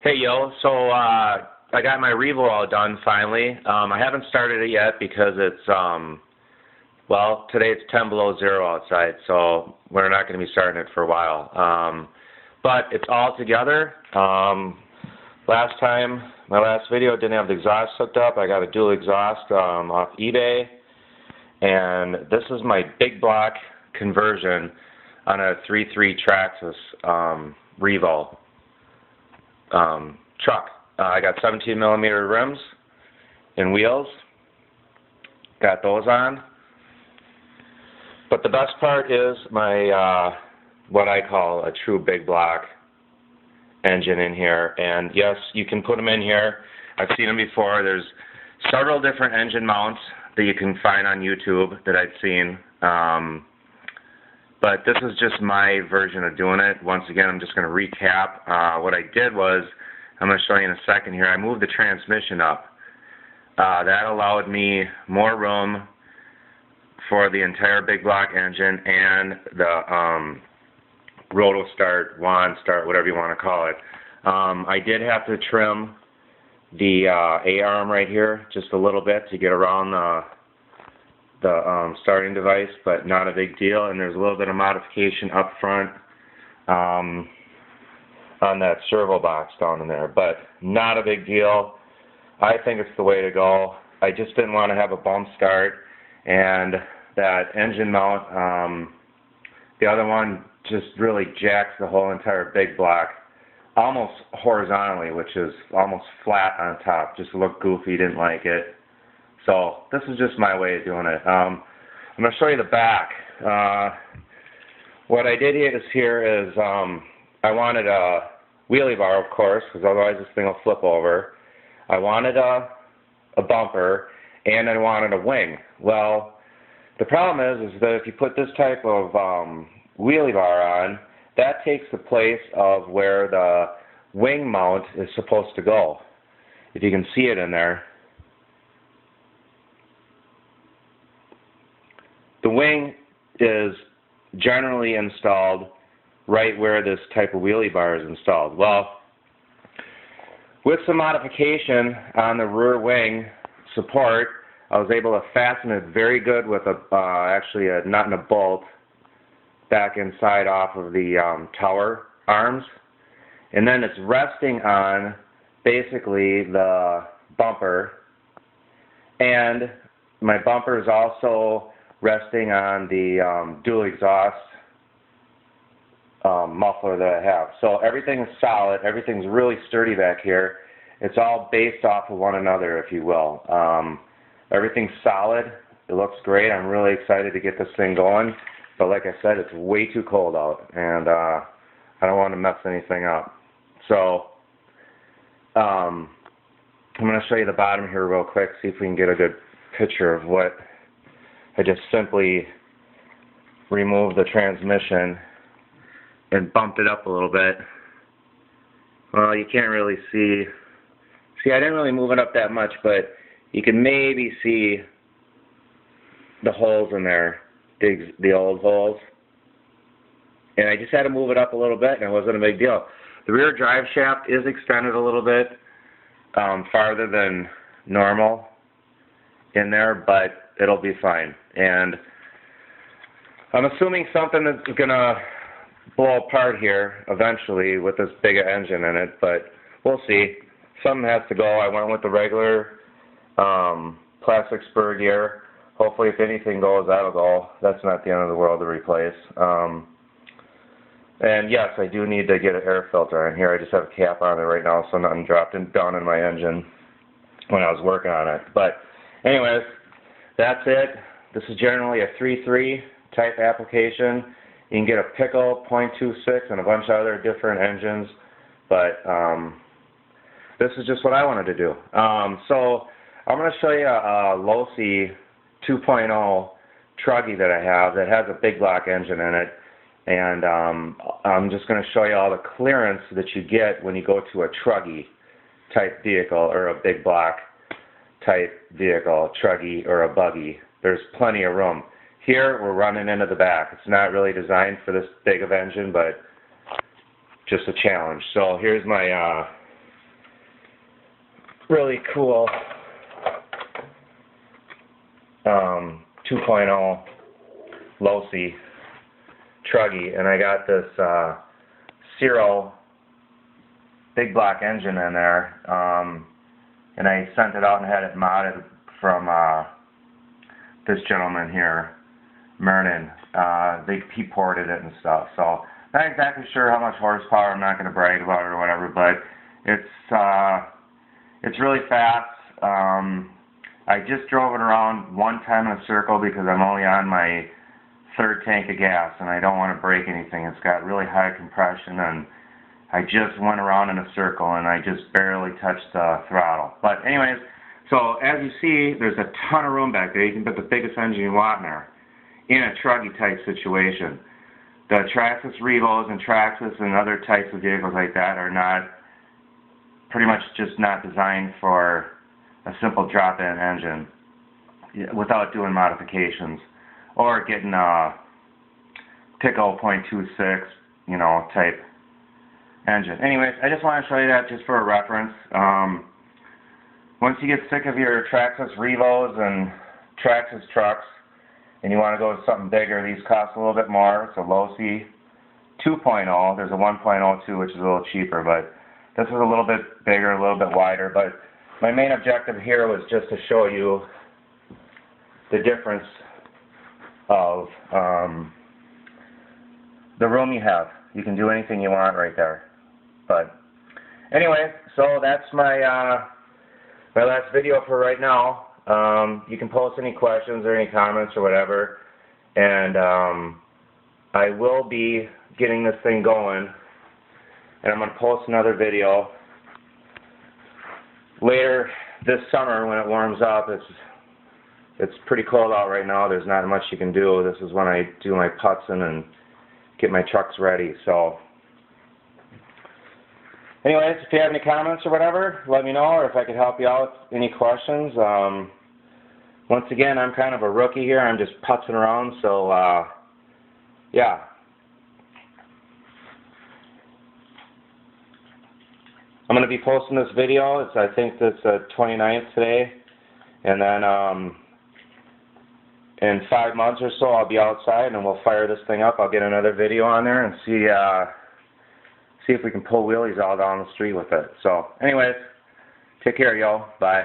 Hey yo, I got my Revo all done finally. I haven't started it yet because today it's 10 below zero outside, so we're not going to be starting it for a while. But it's all together. Last time, my last video didn't have the exhaust hooked up. I got a dual exhaust off eBay, and this is my big block conversion on a 3.3 Traxxas Revo truck. I got 17 millimeter rims and wheels. Got those on. But the best part is my what I call a true big block engine in here. And yes, you can put them in here. I've seen them before. There's several different engine mounts that you can find on YouTube that I've seen. But this is just my version of doing it. Once again, I'm just going to recap. What I did was, I'm going to show you in a second here, I moved the transmission up. That allowed me more room for the entire big block engine and the roto start, wand start, whatever you want to call it. I did have to trim the A-arm right here just a little bit to get around the starting device, but not a big deal. And there's a little bit of modification up front on that servo box down in there, but not a big deal. I think it's the way to go. I just didn't want to have a bump start, and that engine mount, the other one just really jacks the whole entire big block almost horizontally, which is almost flat on top. Just looked goofy, didn't like it. So this is just my way of doing it. I'm going to show you the back. What I did here is I wanted a wheelie bar, of course, because otherwise this thing will flip over. I wanted a bumper, and I wanted a wing. Well, the problem is that if you put this type of wheelie bar on, that takes the place of where the wing mount is supposed to go. If you can see it in there. The wing is generally installed right where this type of wheelie bar is installed. Well, with some modification on the rear wing support, I was able to fasten it very good with actually a nut and a bolt back inside off of the tower arms. And then it's resting on basically the bumper, and my bumper is also resting on the dual exhaust muffler that I have. So everything is solid. Everything's really sturdy back here. It's all based off of one another, if you will. Everything's solid. It looks great. I'm really excited to get this thing going. But like I said, it's way too cold out, and I don't want to mess anything up. So I'm going to show you the bottom here real quick, see if we can get a good picture of what I just simply removed the transmission and bumped it up a little bit. Well, you can't really see. See, I didn't really move it up that much, but you can maybe see the holes in there, the old holes. And I just had to move it up a little bit, and it wasn't a big deal. The rear drive shaft is extended a little bit farther than normal in there, but it'll be fine. And I'm assuming something that's going to blow apart here eventually with this big engine in it, but we'll see. Something has to go. I went with the regular plastic spur gear. Hopefully if anything goes, that'll go. That's not the end of the world to replace. And yes, I do need to get an air filter on here. I just have a cap on it right now, so nothing dropped down in my engine when I was working on it. But anyways, that's it. This is generally a 3.3 type application. You can get a Pickle, .26, and a bunch of other different engines. But this is just what I wanted to do. So I'm going to show you a Losi 2.0 truggy that I have that has a big block engine in it. And I'm just going to show you all the clearance that you get when you go to a truggy type vehicle or a big block type vehicle, truggy or a buggy. There's plenty of room. Here we're running into the back. It's not really designed for this big of engine, but just a challenge. So here's my really cool 2.0 low-C truggy, and I got this Zero big block engine in there, and I sent it out and had it modded from this gentleman here, Mernon. He ported it and stuff, so not exactly sure how much horsepower. I'm not going to brag about it or whatever, but it's really fast. I just drove it around 110 in a circle because I'm only on my third tank of gas and I don't want to break anything. It's got really high compression, and I just went around in a circle and I just barely touched the throttle. But anyways, so as you see, there's a ton of room back there. You can put the biggest engine you want in there in a truggy type situation. The Traxxas Revos and Traxxas and other types of vehicles like that are not, pretty much just not designed for a simple drop-in engine without doing modifications or getting a Pico .26, you know, type engine. Anyways, I just want to show you that just for a reference. Once you get sick of your Traxxas Revos and Traxxas trucks and you want to go with something bigger, these cost a little bit more. It's a low-C 2.0. There's a 1.0 too, which is a little cheaper, but this is a little bit bigger, a little bit wider. But my main objective here was just to show you the difference of the room you have. You can do anything you want right there. But anyway, so that's my my last video for right now. You can post any questions or any comments or whatever, and I will be getting this thing going, and I'm going to post another video later this summer when it warms up. It's pretty cold out right now. There's not much you can do. This is when I do my putzing and get my trucks ready. So anyways, if you have any comments or whatever, let me know, or if I could help you out with any questions. Once again, I'm kind of a rookie here. I'm just putzing around, so yeah. I'm going to be posting this video. I think it's the 29th today, and then in 5 months or so I'll be outside and we'll fire this thing up. I'll get another video on there and see if we can pull wheelies all down the street with it. So anyways, take care, y'all. Bye.